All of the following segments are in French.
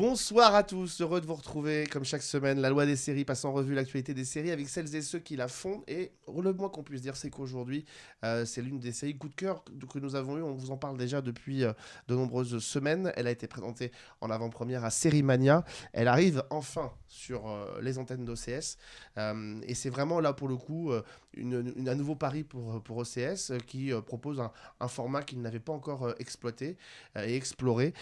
Bonsoir à tous, heureux de vous retrouver comme chaque semaine. La loi des séries passe en revue l'actualité des séries avec celles et ceux qui la font. Et le moins qu'on puisse dire, c'est qu'aujourd'hui, c'est l'une des séries coup de cœur que nous avons eues. On vous en parle déjà depuis de nombreuses semaines. Elle a été présentée en avant-première à Sérimania. Elle arrive enfin sur les antennes d'OCS. Et c'est vraiment là pour le coup un nouveau pari pour OCS qui propose un format qu'il n'avait pas encore exploité et exploré.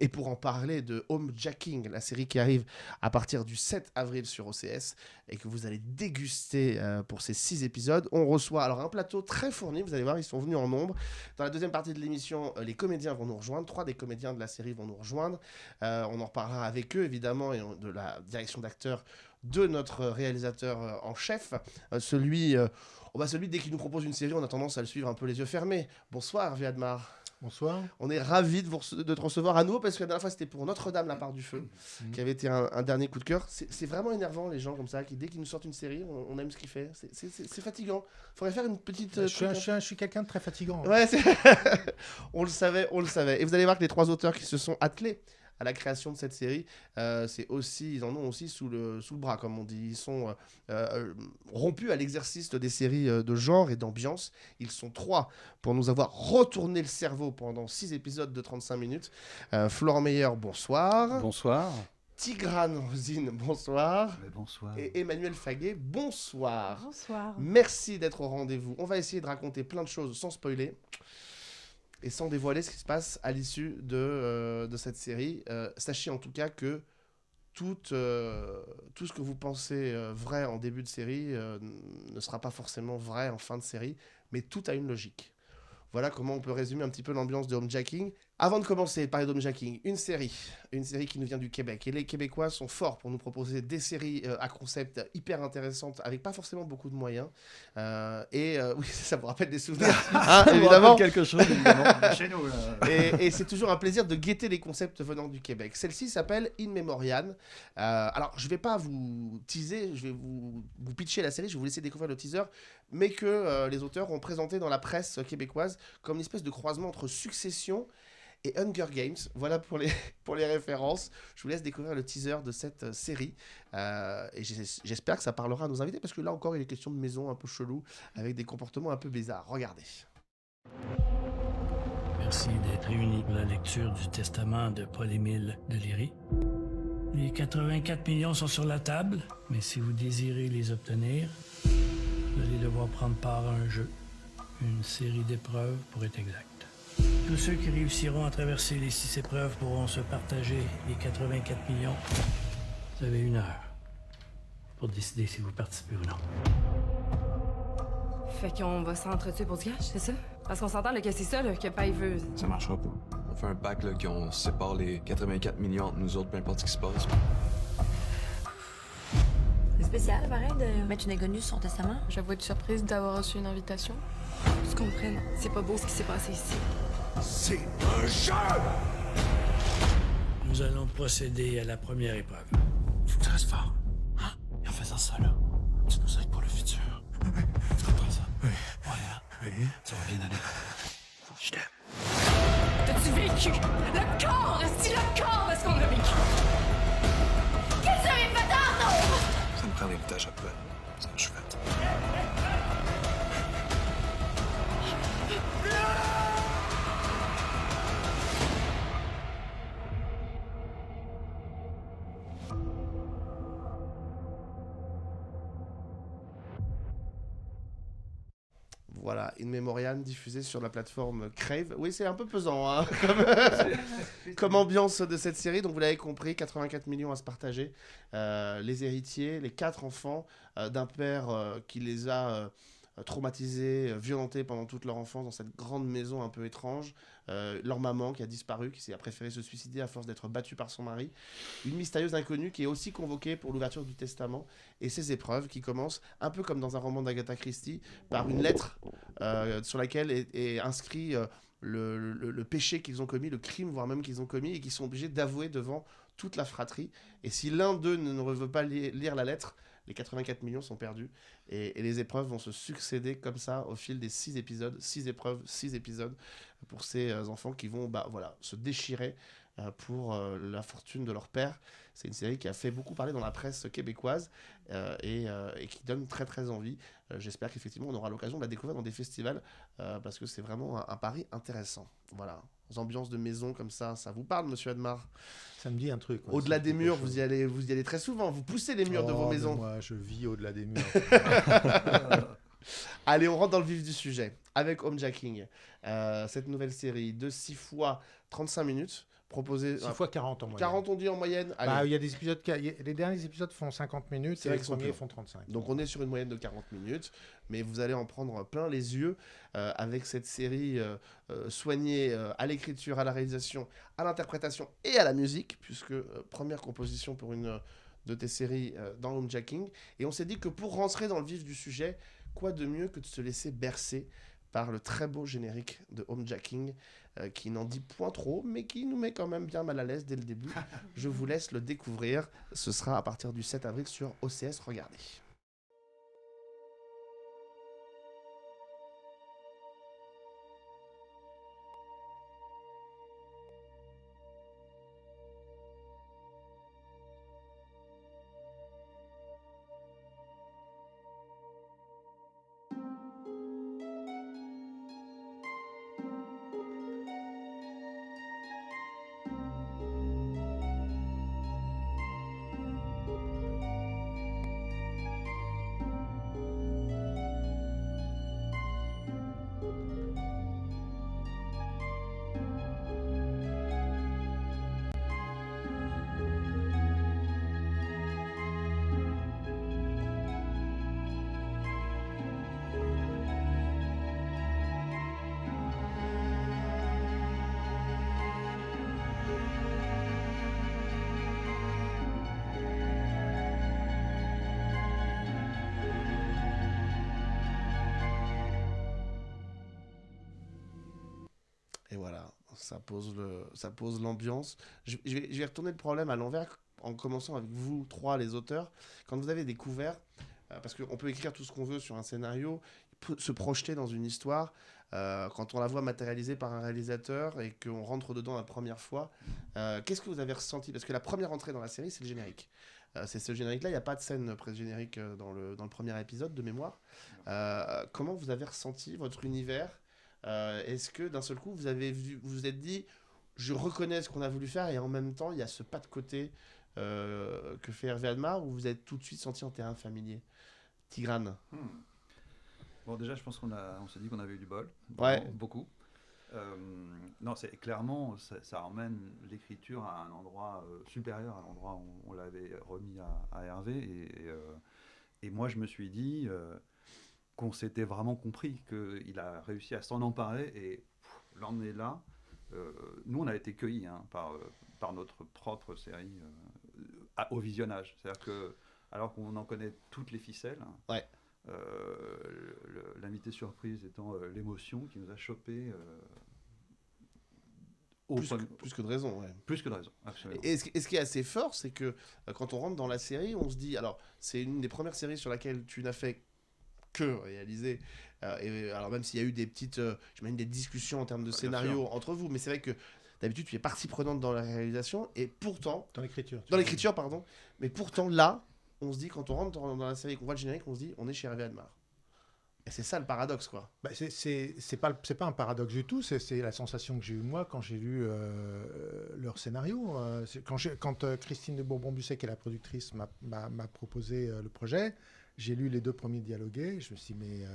Et pour en parler de Homejacking, la série qui arrive à partir du 7 avril sur OCS et que vous allez déguster pour ces 6 épisodes, on reçoit alors un plateau très fourni. Vous allez voir, ils sont venus en nombre. Dans la deuxième partie de l'émission, les comédiens vont nous rejoindre. 3 des comédiens de la série vont nous rejoindre. On en reparlera avec eux, évidemment, et de la direction d'acteurs de notre réalisateur en chef. Celui, dès qu'il nous propose une série, on a tendance à le suivre un peu les yeux fermés. Bonsoir, Viadmar. Bonsoir. On est ravis de te recevoir à nouveau parce que la dernière fois c'était pour Notre-Dame, la part du feu, qui avait été un dernier coup de cœur. C'est vraiment énervant les gens comme ça, qui dès qu'ils nous sortent une série, on aime ce qu'il fait. C'est fatigant. Faudrait faire une petite... Je suis quelqu'un de très fatigant. Ouais, on le savait. Et vous allez voir que les 3 auteurs qui se sont attelés à la création de cette série, ils en ont aussi sous le bras, comme on dit. Ils sont rompus à l'exercice des séries de genre et d'ambiance. Ils sont 3 pour nous avoir retourné le cerveau pendant 6 épisodes de 35 minutes. Florent Meyer, bonsoir. Bonsoir. Tigrane Rosine, bonsoir. Bonsoir. Et Emmanuel Faguet, bonsoir. Bonsoir. Merci d'être au rendez-vous. On va essayer de raconter plein de choses sans spoiler et sans dévoiler ce qui se passe à l'issue de cette série. Sachez en tout cas que tout ce que vous pensez vrai en début de série ne sera pas forcément vrai en fin de série, mais tout a une logique. Voilà comment on peut résumer un petit peu l'ambiance de Homejacking. Avant de commencer de parler d'Homejacking, une série qui nous vient du Québec. Et les Québécois sont forts pour nous proposer des séries à concept hyper intéressantes, avec pas forcément beaucoup de moyens. Oui, ça vous rappelle des souvenirs, hein, évidemment. Quelque chose, évidemment. Chez nous, là. Et c'est toujours un plaisir de guetter les concepts venant du Québec. Celle-ci s'appelle In Memoriam. Alors, je vais pas vous teaser, je vais vous pitcher la série, je vais vous laisser découvrir le teaser, mais que les auteurs ont présenté dans la presse québécoise comme une espèce de croisement entre Succession et Hunger Games. Voilà pour les références. Je vous laisse découvrir le teaser de cette série. Et j'espère que ça parlera à nos invités, parce que là encore, il est question de maison un peu chelou, avec des comportements un peu bizarres. Regardez. Merci d'être réunis pour la lecture du testament de Paul-Émile de Léry. Les 84 millions sont sur la table, mais si vous désirez les obtenir, vous allez devoir prendre part à un jeu, une série d'épreuves pour être exact. Tous ceux qui réussiront à traverser les 6 épreuves pourront se partager les 84 millions. Vous avez 1 heure pour décider si vous participez ou non. Fait qu'on va s'entretuer pour du cash, c'est ça? Parce qu'on s'entend là, que c'est ça là, que Paille veut. Ça marchera pas. On fait un pacte là, qu'on sépare les 84 millions entre nous autres, peu importe ce qui se passe. C'est spécial, pareil, de mettre une inconnue sur son testament. J'avoue être surprise d'avoir reçu une invitation. Tu comprends? C'est pas beau ce qui s'est passé ici. C'est un jeu! Nous allons procéder à la première épreuve. Faut que tu restes fort. Hein? Et en faisant ça, là, tu nous aides pour le futur. Tu comprends ça? Oui. Ouais, hein? Oui. Ça va bien aller. Je t'aime. T'as-tu vécu? Le corps! Est-ce le corps? Est-ce qu'on a vécu? Qu'est-ce que j'avais fait tantôt? Ça me prend l'héritage après. Ça, je suis fait. Voilà, In Memoriam, diffusé sur la plateforme Crave. Oui, c'est un peu pesant hein, comme ambiance de cette série. Donc vous l'avez compris, 84 millions à se partager. Les héritiers, les 4 enfants d'un père qui les a traumatisés, violentés pendant toute leur enfance dans cette grande maison un peu étrange. Leur maman qui a disparu, qui a préféré se suicider à force d'être battue par son mari. Une mystérieuse inconnue qui est aussi convoquée pour l'ouverture du testament. Et ces épreuves qui commencent, un peu comme dans un roman d'Agatha Christie, par une lettre sur laquelle est inscrit le péché qu'ils ont commis, le crime voire même qu'ils ont commis, et qu'ils sont obligés d'avouer devant toute la fratrie. Et si l'un d'eux ne veut pas lire la lettre, les 84 millions sont perdus. Et les épreuves vont se succéder comme ça au fil des 6 épisodes. 6 épreuves, 6 épisodes pour ces enfants qui vont se déchirer pour la fortune de leur père. C'est une série qui a fait beaucoup parler dans la presse québécoise et qui donne très très envie. J'espère qu'effectivement on aura l'occasion de la découvrir dans des festivals parce que c'est vraiment un pari intéressant. Voilà, aux ambiances de maison comme ça vous parle, monsieur Admar? Ça me dit un truc. Au-delà des murs, vous y allez très souvent, vous poussez les murs de vos maisons. Moi, je vis au-delà des murs. Allez, on rentre dans le vif du sujet avec Homejacking. Cette nouvelle série de 6 fois 35 minutes, proposée... 6 fois 40 en moyenne. 40 on dit en moyenne. Allez. Bah, il y a des épisodes les derniers épisodes font 50 minutes C'est et vrai les qu'ils sont premiers plus font 35. Donc on est sur une moyenne de 40 minutes, mais vous allez en prendre plein les yeux avec cette série soignée à l'écriture, à la réalisation, à l'interprétation et à la musique, puisque première composition pour une de tes séries dans Homejacking. Et on s'est dit que pour rentrer dans le vif du sujet, quoi de mieux que de se laisser bercer par le très beau générique de Homejacking, qui n'en dit point trop, mais qui nous met quand même bien mal à l'aise dès le début. Je vous laisse le découvrir. Ce sera à partir du 7 avril sur OCS. Regardez. Et voilà, ça pose l'ambiance. Je vais retourner le problème à l'envers en commençant avec vous trois, les auteurs. Quand vous avez découvert, parce qu'on peut écrire tout ce qu'on veut sur un scénario, se projeter dans une histoire, quand on la voit matérialisée par un réalisateur et qu'on rentre dedans la première fois, qu'est-ce que vous avez ressenti? Parce que la première entrée dans la série, c'est le générique. C'est ce générique-là, il n'y a pas de scène pré-générique dans le premier épisode de mémoire. Comment vous avez ressenti votre univers? Est-ce que d'un seul coup vous vous êtes dit je reconnais ce qu'on a voulu faire et en même temps il y a ce pas de côté que fait Hervé Admar, ou vous êtes tout de suite senti en terrain familier? Tigrane. Bon, déjà, je pense on s'est dit qu'on avait eu du bol. Ouais. Beaucoup. Non, c'est clairement, ça emmène l'écriture à un endroit supérieur à l'endroit où on l'avait remis à Hervé. Et moi, je me suis dit qu'on s'était vraiment compris, qu'il a réussi à s'en emparer et l'emmener là. Nous, on a été cueillis par notre propre série au visionnage. C'est-à-dire que, alors qu'on en connaît toutes les ficelles, ouais. L'invité surprise étant l'émotion qui nous a chopé. Plus que de raison, ouais. Plus que de raison, absolument. Et ce qui est assez fort, c'est que quand on rentre dans la série, on se dit, alors c'est une des premières séries sur laquelle tu n'as fait que réaliser, et alors même s'il y a eu des petites, j'imagine des discussions en termes de scénario entre vous, mais c'est vrai que d'habitude tu es partie prenante dans la réalisation, et pourtant... Dans l'écriture, pardon. Mais pourtant là, on se dit, quand on rentre dans la série et qu'on voit le générique, on se dit, on est chez Hervé Admar. Et c'est ça le paradoxe, quoi. Bah, c'est pas un paradoxe du tout, c'est la sensation que j'ai eue moi quand j'ai lu leur scénario. Quand Christine de Bourbon-Busset, qui est la productrice, m'a proposé le projet, j'ai lu les 2 premiers dialogués, je me suis dit, mais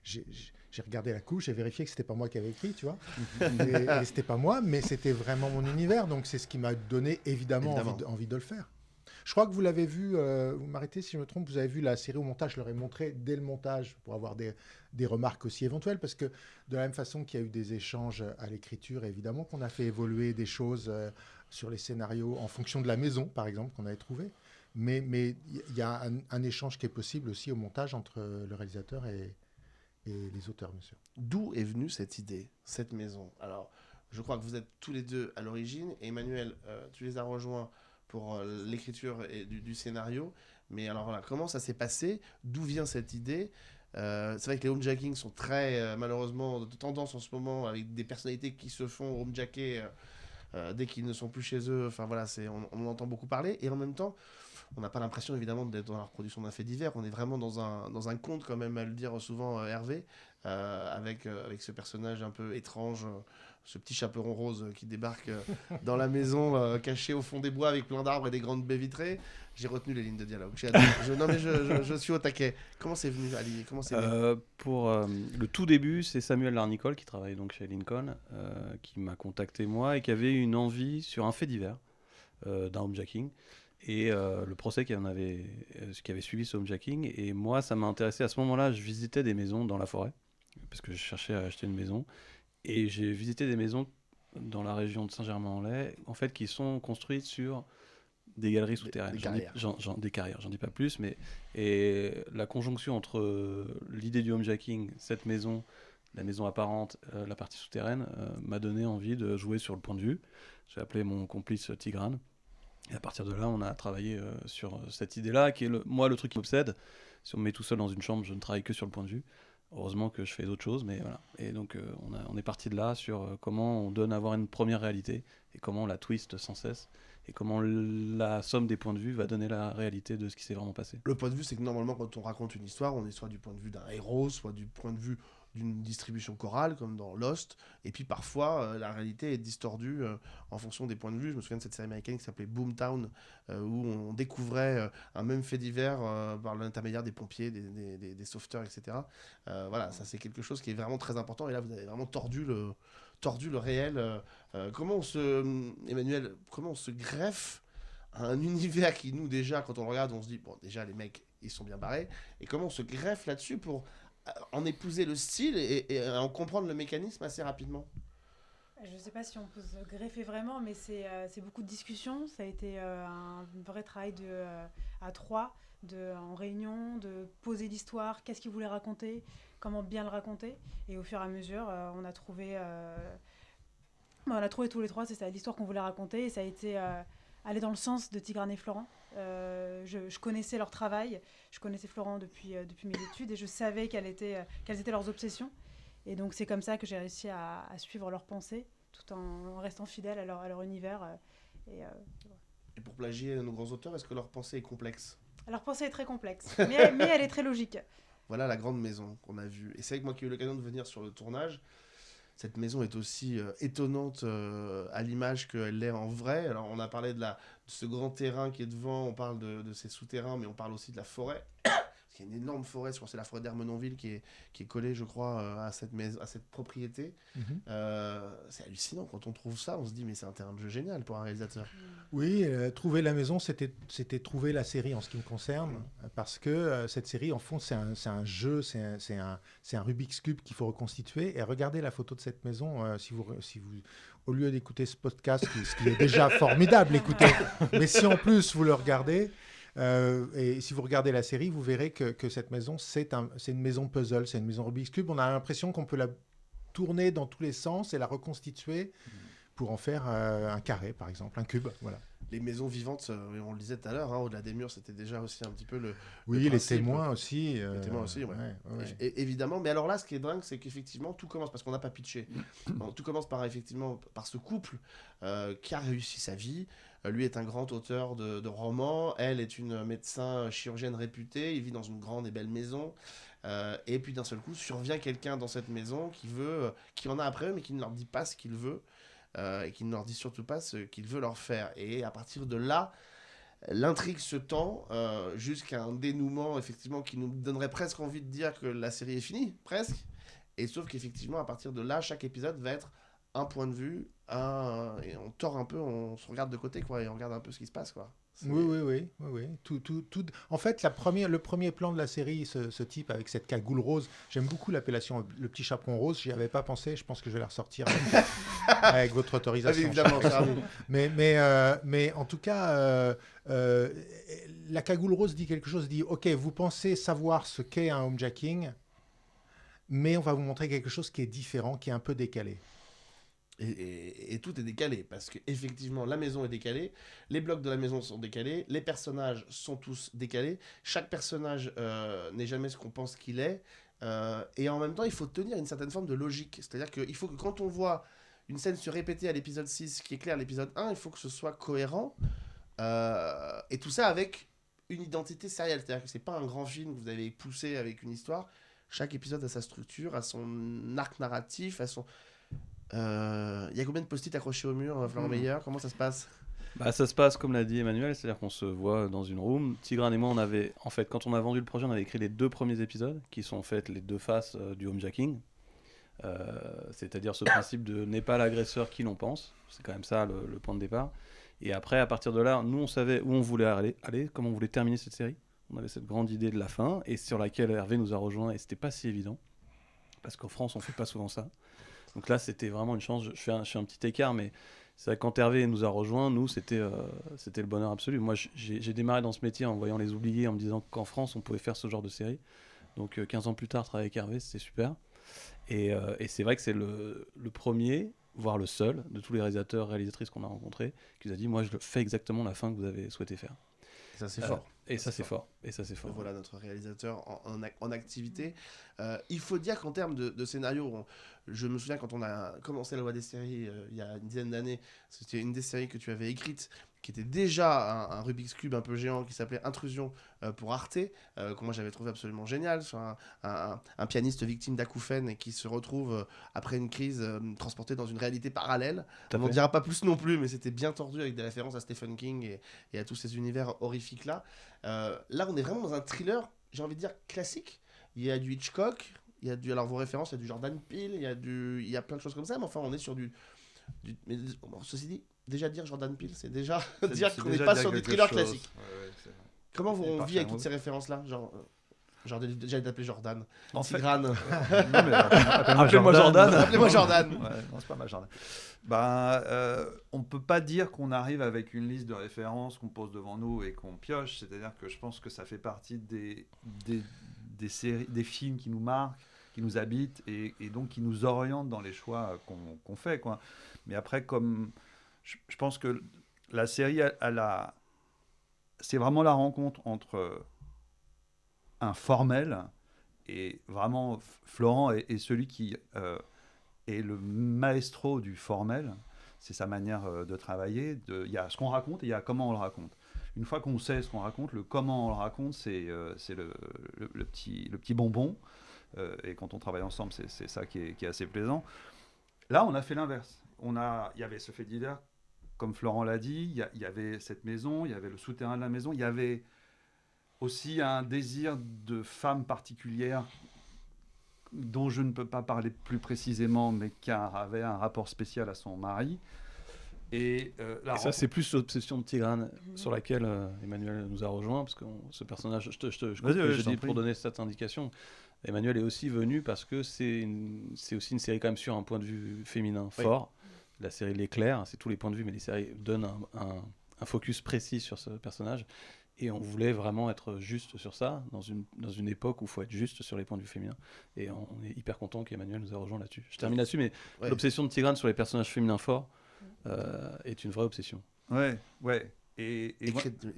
j'ai regardé la couche, j'ai vérifié que c'était pas moi qui avais écrit, tu vois. et c'était pas moi, mais c'était vraiment mon univers, donc c'est ce qui m'a donné évidemment. Envie de le faire. Je crois que vous l'avez vu, vous m'arrêtez si je me trompe, vous avez vu la série au montage, je leur ai montré dès le montage pour avoir des remarques aussi éventuelles, parce que de la même façon qu'il y a eu des échanges à l'écriture, évidemment qu'on a fait évoluer des choses sur les scénarios en fonction de la maison, par exemple, qu'on avait trouvé. Mais il y a un échange qui est possible aussi au montage entre le réalisateur et les auteurs, bien sûr. D'où est venue cette idée, cette maison? Alors, je crois que vous êtes tous les deux à l'origine. Emmanuel, tu les as rejoints pour l'écriture du scénario. Mais alors voilà, comment ça s'est passé? D'où vient cette idée? C'est vrai que les homejacking sont très, malheureusement, de tendance en ce moment, avec des personnalités qui se font homejacker dès qu'ils ne sont plus chez eux, enfin voilà, on en entend beaucoup parler, et en même temps, on n'a pas l'impression évidemment d'être dans la reproduction d'un fait divers, on est vraiment dans un conte quand même, à le dire souvent Hervé, avec ce personnage un peu étrange, ce petit chaperon rose qui débarque dans la maison cachée au fond des bois avec plein d'arbres et des grandes baies vitrées. J'ai retenu les lignes de dialogue. Non mais je suis au taquet. Comment c'est venu, Ali? Comment c'est venu Pour le tout début, c'est Samuel Larnicole qui travaille donc chez Lincoln, qui m'a contacté moi et qui avait une envie sur un fait divers d'un homejacking. Et le procès qui avait suivi ce homejacking. Et moi, ça m'a intéressé. À ce moment-là, je visitais des maisons dans la forêt, parce que je cherchais à acheter une maison. Et j'ai visité des maisons dans la région de Saint-Germain-en-Laye, en fait, qui sont construites sur des galeries souterraines. Des carrières, j'en dis pas plus. Et la conjonction entre l'idée du homejacking, cette maison, la maison apparente, la partie souterraine, m'a donné envie de jouer sur le point de vue. J'ai appelé mon complice Tigrane. Et à partir de là, on a travaillé sur cette idée-là, qui est le truc qui m'obsède. Si on me met tout seul dans une chambre, je ne travaille que sur le point de vue. Heureusement que je fais d'autres choses, mais voilà. Et donc, on est parti de là sur comment on donne à voir une première réalité et comment on la twist sans cesse et comment la somme des points de vue va donner la réalité de ce qui s'est vraiment passé. Le point de vue, c'est que normalement, quand on raconte une histoire, on est soit du point de vue d'un héros, soit du point de vue d'une distribution chorale, comme dans Lost, et puis parfois, la réalité est distordue en fonction des points de vue. Je me souviens de cette série américaine qui s'appelait Boomtown, où on découvrait un même fait divers par l'intermédiaire des pompiers, des sauveteurs, etc. Voilà, ça c'est quelque chose qui est vraiment très important, et là, vous avez vraiment tordu le réel. Emmanuel, comment on se greffe à un univers qui, nous, déjà, quand on le regarde, on se dit, bon, déjà, les mecs, ils sont bien barrés, et comment on se greffe là-dessus pour en épouser le style et en comprendre le mécanisme assez rapidement? Je ne sais pas si on peut se greffer vraiment, mais c'est beaucoup de discussions. Ça a été un vrai travail à trois, en réunion, de poser l'histoire, qu'est-ce qu'il voulait raconter, comment bien le raconter. Et au fur et à mesure, on a trouvé tous les trois, c'est ça, l'histoire qu'on voulait raconter. Et ça a été aller dans le sens de Tigrane et Florent. Je connaissais leur travail, je connaissais Florent depuis mes études et je savais quelles étaient leurs obsessions. Et donc c'est comme ça que j'ai réussi à suivre leurs pensées tout en restant fidèle à leur univers. Et pour plagier nos grands auteurs, est-ce que leur pensée est complexe? Leur pensée est très complexe, mais elle est très logique. Voilà la grande maison qu'on a vue. Et c'est vrai que moi qui ai eu l'occasion de venir sur le tournage, cette maison est aussi étonnante à l'image qu'elle l'est en vrai. Alors on a parlé de ce grand terrain qui est devant, on parle de ces souterrains, mais on parle aussi de la forêt. Parce qu'il y a une énorme forêt, je crois que c'est la forêt d'Ermenonville qui est collée, je crois, à cette propriété. C'est hallucinant, quand on trouve ça, on se dit mais c'est un terrain de jeu génial pour un réalisateur. Oui, trouver la maison, c'était trouver la série en ce qui me concerne, parce que cette série, en fond, c'est un jeu, c'est un Rubik's Cube qu'il faut reconstituer. Et regardez la photo de cette maison, si vous au lieu d'écouter ce podcast, ce qui est déjà formidable, écoutez, mais si en plus vous le regardez, et si vous regardez la série, vous verrez que cette maison, c'est une maison puzzle, c'est une maison Rubik's Cube. On a l'impression qu'on peut la tourner dans tous les sens et la reconstituer pour en faire un carré, par exemple, un cube. Voilà. Les maisons vivantes, on le disait tout à l'heure, au-delà des murs, c'était déjà aussi un petit peu le Oui, le les témoins aussi. Les témoins aussi, ouais. Et évidemment, mais alors là, ce qui est dingue, c'est qu'effectivement, tout commence, parce qu'on n'a pas pitché, tout commence par ce couple qui a réussi sa vie. Lui est un grand auteur de romans, elle est une médecin chirurgienne réputée, il vit dans une grande et belle maison, et puis d'un seul coup survient quelqu'un dans cette maison qui en a après eux, mais qui ne leur dit pas ce qu'il veut, et qui ne leur dit surtout pas ce qu'il veut leur faire. Et à partir de là, l'intrigue se tend jusqu'à un dénouement, effectivement, qui nous donnerait presque envie de dire que la série est finie, presque. Et sauf qu'effectivement, à partir de là, chaque épisode va être un point de vue, et on tord un peu, on se regarde de côté, quoi, et on regarde un peu ce qui se passe, quoi. Oui. Tout. En fait, le premier plan de la série, ce type avec cette cagoule rose, j'aime beaucoup l'appellation le petit chaperon rose. J'y avais pas pensé. Je pense que je vais la ressortir avec votre autorisation. Évidemment, mais en tout cas, la cagoule rose dit quelque chose. Dit OK, vous pensez savoir ce qu'est un homejacking, mais on va vous montrer quelque chose qui est différent, qui est un peu décalé. Et tout est décalé, parce qu'effectivement, la maison est décalée, les blocs de la maison sont décalés, les personnages sont tous décalés, chaque personnage n'est jamais ce qu'on pense qu'il est, et en même temps, il faut tenir une certaine forme de logique. C'est-à-dire qu'il faut que quand on voit une scène se répéter à l'épisode 6 qui éclaire l'épisode 1, il faut que ce soit cohérent. Et tout ça avec une identité sérielle. C'est-à-dire que c'est pas un grand film que vous avez poussé avec une histoire. Chaque épisode a sa structure, a son arc narratif, a son... Il y a combien de post-it accrochés au mur, Florent Meyer? Comment ça se passe? Bah, ça se passe comme l'a dit Emmanuel, c'est-à-dire qu'on se voit dans une room. Tigran et moi, on avait, en fait, quand on a vendu le projet, on avait écrit les 2 premiers épisodes, qui sont en fait les 2 faces du homejacking. C'est-à-dire ce principe de n'est pas l'agresseur qui l'on pense. C'est quand même ça le point de départ. Et après, à partir de là, nous, on savait où on voulait aller, comment on voulait terminer cette série. On avait cette grande idée de la fin, et sur laquelle Hervé nous a rejoints, et c'était pas si évident, parce qu'en France, on fait pas souvent ça. Donc là, c'était vraiment une chance. Je fais un petit écart, mais c'est vrai que quand Hervé nous a rejoints, nous, c'était le bonheur absolu. Moi, j'ai démarré dans ce métier en voyant les oubliés, en me disant qu'en France, on pouvait faire ce genre de série. Donc 15 ans plus tard, travailler avec Hervé, c'était super. Et c'est vrai que c'est le premier, voire le seul, de tous les réalisateurs, réalisatrices qu'on a rencontrés, qui nous a dit, moi, je fais exactement la fin que vous avez souhaité faire. Ça, c'est fort. Et ça, c'est fort. Et ça, c'est fort. Voilà notre réalisateur en activité. Il faut dire qu'en termes de scénario, je me souviens quand on a commencé la loi des séries il y a une dizaine d'années, c'était une des séries que tu avais écrites, qui était déjà un Rubik's Cube un peu géant, qui s'appelait Intrusion pour Arte, que moi j'avais trouvé absolument génial, sur un pianiste victime d'acouphènes et qui se retrouve, après une crise, transporté dans une réalité parallèle. On n'en dira pas plus non plus, mais c'était bien tordu avec des références à Stephen King et à tous ces univers horrifiques-là. Là, on est vraiment dans un thriller, j'ai envie de dire, classique. Il y a du Hitchcock, il y a alors vos références, il y a du Jordan Peele, il y a plein de choses comme ça, mais enfin, on est sur mais bon, ceci dit, déjà dire Jordan Peele, c'est déjà dire qu'on n'est pas sur du thriller classique. Ouais, comment on vit avec toutes ces références-là, genre déjà d'appeler Jordan, en Tigrane. Appelez-moi Jordan. Appelez-moi Jordan. Ouais, non, c'est pas mal Jordan. On peut pas dire qu'on arrive avec une liste de références qu'on pose devant nous et qu'on pioche. C'est-à-dire que je pense que ça fait partie des séries, des films qui nous marquent, qui nous habitent et donc qui nous orientent dans les choix qu'on fait, quoi. Mais après, comme je pense que la série, c'est vraiment la rencontre entre un formel et vraiment Florent est celui qui est le maestro du formel. C'est sa manière de travailler. Il y a ce qu'on raconte et il y a comment on le raconte. Une fois qu'on sait ce qu'on raconte, le comment on le raconte, c'est le petit bonbon. Et quand on travaille ensemble, c'est ça qui est assez plaisant. Là, on a fait l'inverse. Il y avait ce fait divers, comme Florent l'a dit, il y avait cette maison, il y avait le souterrain de la maison, il y avait aussi un désir de femme particulière dont je ne peux pas parler plus précisément, mais qui avait un rapport spécial à son mari. Et ça, c'est plus l'obsession de Tigrane, sur laquelle Emmanuel nous a rejoint, parce que ce personnage, je dis pour donner cette indication, Emmanuel est aussi venu parce que c'est aussi une série quand même sur un point de vue féminin fort. La série L'Éclair, c'est tous les points de vue, mais les séries donnent un focus précis sur ce personnage. Et on voulait vraiment être juste sur ça, dans une époque où il faut être juste sur les points de vue féminins. Et on est hyper content qu'Emmanuel nous a rejoint là-dessus. Je termine là-dessus, mais l'obsession de Tigrane sur les personnages féminins forts est une vraie obsession. Ouais. Et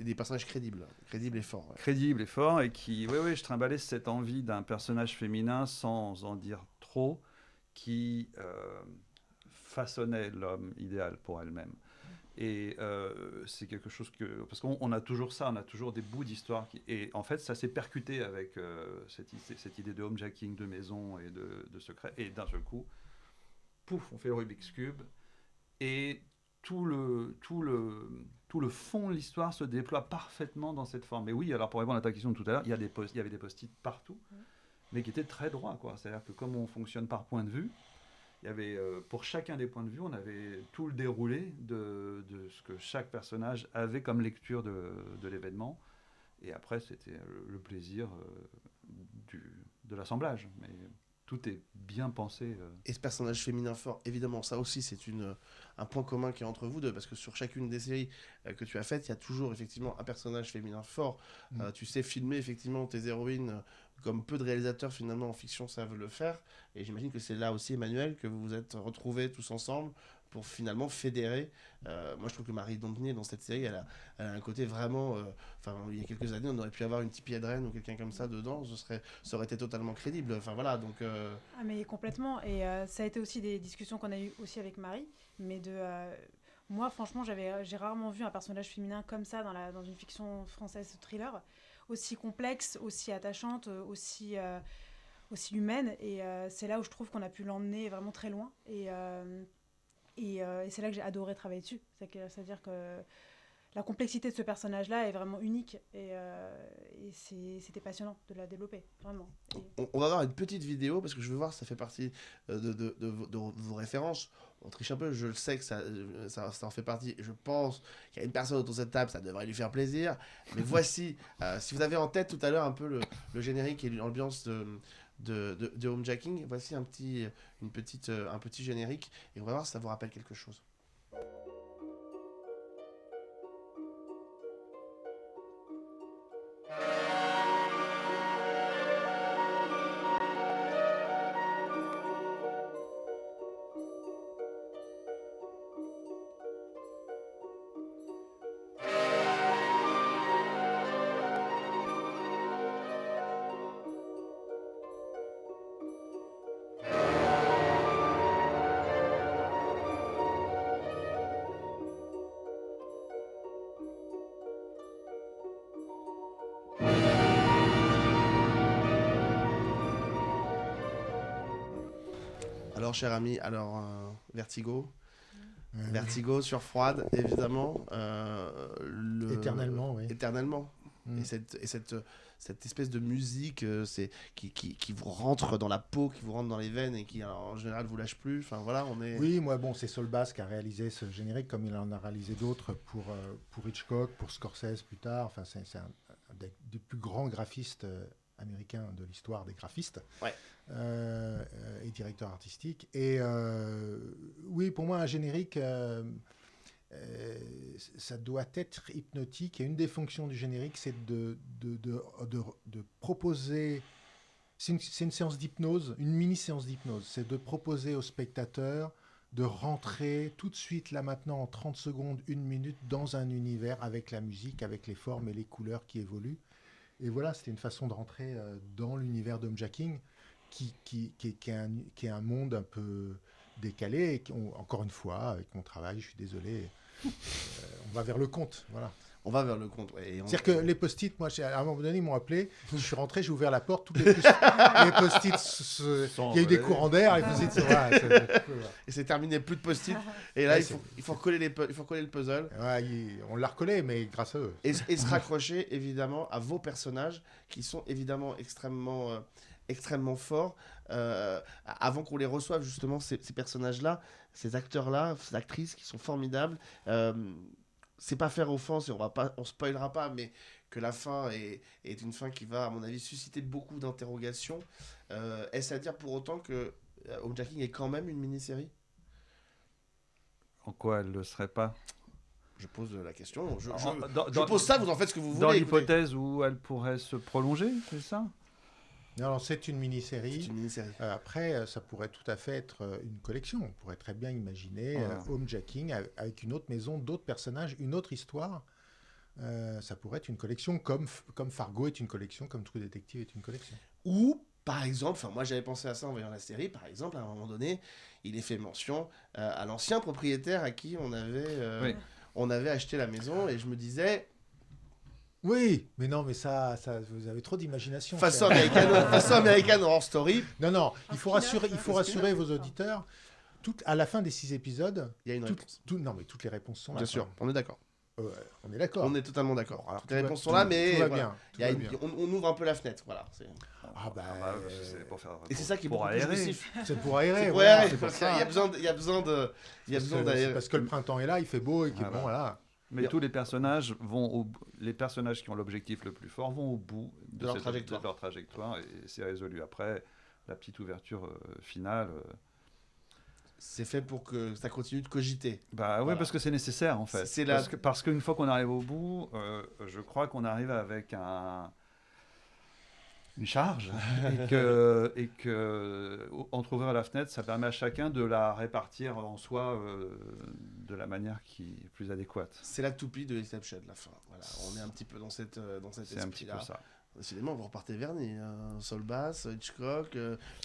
des personnages crédibles et forts. Ouais. Crédibles et forts, et qui, je trimballais cette envie d'un personnage féminin, sans en dire trop, qui façonnait l'homme idéal pour elle-même. Et c'est quelque chose parce qu'on a toujours ça, on a toujours des bouts d'histoire et en fait ça s'est percuté avec cette idée de homejacking, de maison et de secret, et d'un seul coup, pouf, on fait le Rubik's Cube et tout le fond de l'histoire se déploie parfaitement dans cette forme. Et oui, alors pour répondre à ta question de tout à l'heure, il y avait des post-it partout, mais qui étaient très droits, quoi. C'est-à-dire que comme on fonctionne par point de vue, il y avait, pour chacun des points de vue, on avait tout le déroulé de ce que chaque personnage avait comme lecture de l'événement. Et après, c'était le plaisir de l'assemblage. Mais tout est bien pensé. Et ce personnage féminin fort, évidemment, ça aussi, c'est un point commun qui est entre vous deux, parce que sur chacune des séries que tu as faites, il y a toujours effectivement un personnage féminin fort. Tu sais filmer effectivement tes héroïnes comme peu de réalisateurs finalement en fiction savent le faire. Et j'imagine que c'est là aussi, Emmanuel, que vous vous êtes retrouvés tous ensemble pour finalement fédérer. Moi, je trouve que Marie Dompnier, dans cette série, elle a un côté vraiment... il y a quelques années, on aurait pu avoir une Tippi Hedren ou quelqu'un comme ça dedans, ça aurait été totalement crédible. Enfin, voilà, donc... Ah, mais complètement. Et ça a été aussi des discussions qu'on a eues aussi avec Marie. Mais moi, franchement, j'ai rarement vu un personnage féminin comme ça dans une fiction française thriller, aussi complexe, aussi attachante, aussi humaine. Et c'est là où je trouve qu'on a pu l'emmener vraiment très loin. Et c'est là que j'ai adoré travailler dessus. C'est-à-dire que la complexité de ce personnage-là est vraiment unique. Et c'était passionnant de la développer, vraiment. On va voir une petite vidéo, parce que je veux voir, ça fait partie de vos références. On triche un peu, je le sais que ça en fait partie. Je pense qu'il y a une personne autour de cette table, ça devrait lui faire plaisir. Mais voici, si vous avez en tête tout à l'heure un peu le générique et l'ambiance de Homejacking, voici un petit générique, et on va voir si ça vous rappelle quelque chose. Alors, cher ami, Vertigo. Vertigo sur Froide, évidemment. Éternellement, oui. Éternellement. Et cette espèce de musique qui vous rentre dans la peau, qui vous rentre dans les veines et qui, en général, vous lâche plus. Enfin, voilà, on est... Oui, c'est Saul Bass qui a réalisé ce générique, comme il en a réalisé d'autres pour Hitchcock, pour Scorsese plus tard. Enfin, c'est un des plus grands graphistes américains de l'histoire des graphistes. Ouais. Et directeur artistique. Et oui, pour moi, un générique, ça doit être hypnotique. Et une des fonctions du générique, c'est de proposer... C'est une séance d'hypnose, une mini-séance d'hypnose. C'est de proposer au spectateur de rentrer tout de suite, là maintenant, en 30 secondes, 1 minute, dans un univers avec la musique, avec les formes et les couleurs qui évoluent. Et voilà, c'était une façon de rentrer dans l'univers d'Homejacking, qui est un monde un peu décalé. Et encore une fois, avec mon travail, je suis désolé, on va vers le conte. Voilà. On va vers le conte. Ouais, c'est-à-dire que les post-it, moi, à un moment donné, ils m'ont appelé, je suis rentré, j'ai ouvert la porte, toutes les post-it, il y a eu des courants d'air, les post-it, et c'est terminé, plus de post-it. Et là, il faut recoller le puzzle. Ouais, on l'a recollé, mais grâce à eux. Et se raccrocher, évidemment, à vos personnages, qui sont évidemment extrêmement forts. Avant qu'on les reçoive, justement, ces personnages-là, ces acteurs-là, ces actrices qui sont formidables. C'est pas faire offense et on spoilera pas, mais que la fin est une fin qui va, à mon avis, susciter beaucoup d'interrogations. Est-ce à dire pour autant que Homejacking est quand même une mini-série ? En quoi elle ne le serait pas ? Je pose la question. Je pose ça, vous en faites ce que vous voulez. Dans l'hypothèse où elle pourrait se prolonger, c'est ça ? Non, c'est une mini-série. C'est une mini-série. Après, ça pourrait tout à fait être une collection. On pourrait très bien imaginer Homejacking avec une autre maison, d'autres personnages, une autre histoire. Ça pourrait être une collection comme Fargo est une collection, comme True Detective est une collection. Ou, par exemple, moi j'avais pensé à ça en voyant la série, par exemple, à un moment donné, il est fait mention à l'ancien propriétaire à qui on avait acheté la maison, et je me disais... Oui, mais non, mais ça vous avez trop d'imagination. Façon américaine Horror Story. Non, il faut rassurer vos auditeurs. À la fin des 6 épisodes, il y a une réponse. Non, mais toutes les réponses sont là. Bien sûr, on est d'accord. On est d'accord. On est totalement d'accord. Alors, toutes les réponses sont là, mais tout va bien. On ouvre un peu la fenêtre. Voilà. C'est pour faire. Et c'est ça qui est beaucoup plus jouissif. C'est pour aérer. Il y a besoin d'aérer. Parce que le printemps est là, il fait beau et que bon, voilà. Mais tous les personnages les personnages qui ont l'objectif le plus fort vont au bout de leur trajectoire et c'est résolu. Après, la petite ouverture finale. C'est fait pour que ça continue de cogiter. Oui, parce que c'est nécessaire en fait. Parce qu'une fois qu'on arrive au bout, je crois qu'on arrive avec une charge et que entrouvrir la fenêtre, ça permet à chacun de la répartir en soi de la manière qui est plus adéquate. C'est la toupie de Inception, la fin. Voilà, on est un petit peu dans cet C'est un petit peu ça. Décidément, vous repartez Verni, Saul Bass, Hitchcock,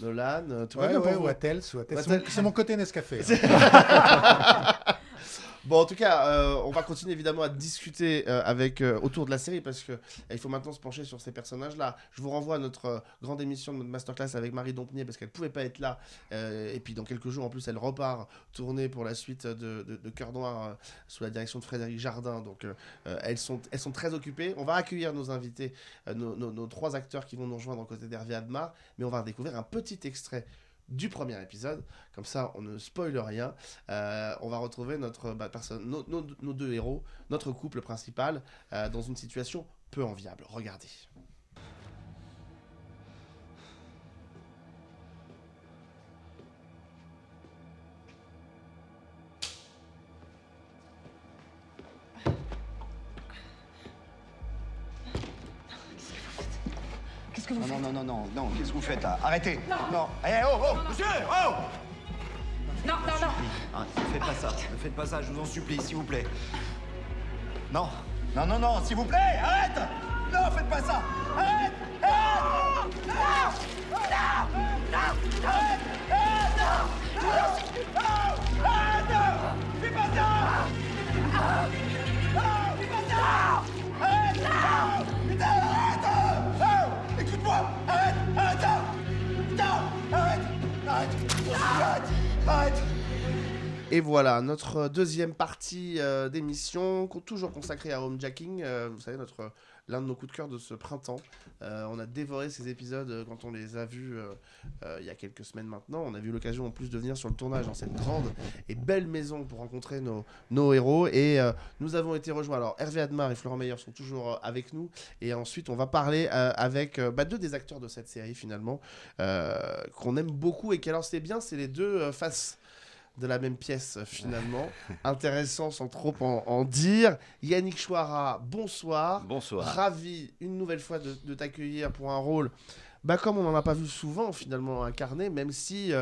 Nolan, tout Ouais, va bien ouais, pour ou vous. Attell. Attell. C'est mon côté Nescafé. Hein. Bon, en tout cas, on va continuer évidemment à discuter autour de la série parce que il faut maintenant se pencher sur ces personnages-là. Je vous renvoie à notre grande émission de notre masterclass avec Marie Dompnier parce qu'elle pouvait pas être là. Et puis dans quelques jours, en plus, elle repart tourner pour la suite de Cœur Noir sous la direction de Frédéric Jardin. Donc, elles sont très occupées. On va accueillir nos invités, nos 3 acteurs qui vont nous rejoindre aux côtés d'Hervé Admar, mais on va découvrir un petit extrait du premier épisode, comme ça on ne spoile rien. On va retrouver nos 2 héros, notre couple principal, dans une situation peu enviable. Regardez. Qu'est-ce que vous faites ? Non, qu'est-ce que vous faites là ? Arrêtez ! Non, eh, oh, monsieur, oh ! Non. Ne faites pas ça, je vous en supplie, s'il vous plaît. Non, s'il vous plaît, arrête ! Non, faites pas ça ! Arrête ! Fais pas ça ! Putain, arrête ! Écoute-moi! Arrête! Et voilà, notre deuxième partie d'émission, toujours consacrée à Homejacking. Vous savez, l'un de nos coups de cœur de ce printemps. On a dévoré ces épisodes quand on les a vus il y a quelques semaines maintenant. On a eu l'occasion en plus de venir sur le tournage dans cette grande et belle maison pour rencontrer nos héros. Et nous avons été rejoints. Alors, Hervé Admar et Florent Meyer sont toujours avec nous. Et ensuite, on va parler avec 2 des acteurs de cette série finalement, qu'on aime beaucoup et qui, alors c'est bien, c'est les 2 faces de la même pièce finalement. Intéressant sans trop en dire. Yannick Chouara, bonsoir. Bonsoir. Ravi une nouvelle fois de t'accueillir pour un rôle comme on n'en a pas vu souvent finalement incarné, même si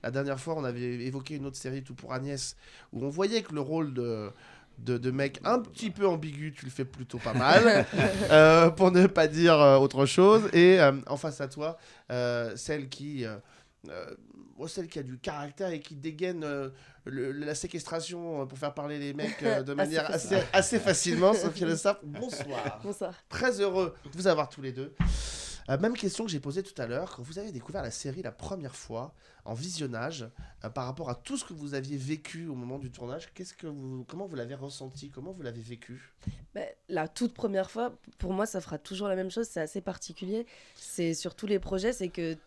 la dernière fois on avait évoqué une autre série, Tout pour Agnès, où on voyait que le rôle de mec un petit peu ambigu, tu le fais plutôt pas mal, pour ne pas dire autre chose. Et en face à toi, celle qui a du caractère et qui dégaine la séquestration pour faire parler les mecs de manière assez facilement. Sophie Le Sape, bonsoir. Bonsoir. Très heureux de vous avoir tous les deux. Même question que j'ai posée tout à l'heure. Quand vous avez découvert la série la première fois en visionnage, par rapport à tout ce que vous aviez vécu au moment du tournage, comment vous l'avez ressenti ? Comment vous l'avez vécu ? La toute première fois, pour moi, ça fera toujours la même chose. C'est assez particulier. C'est sur tous les projets, c'est que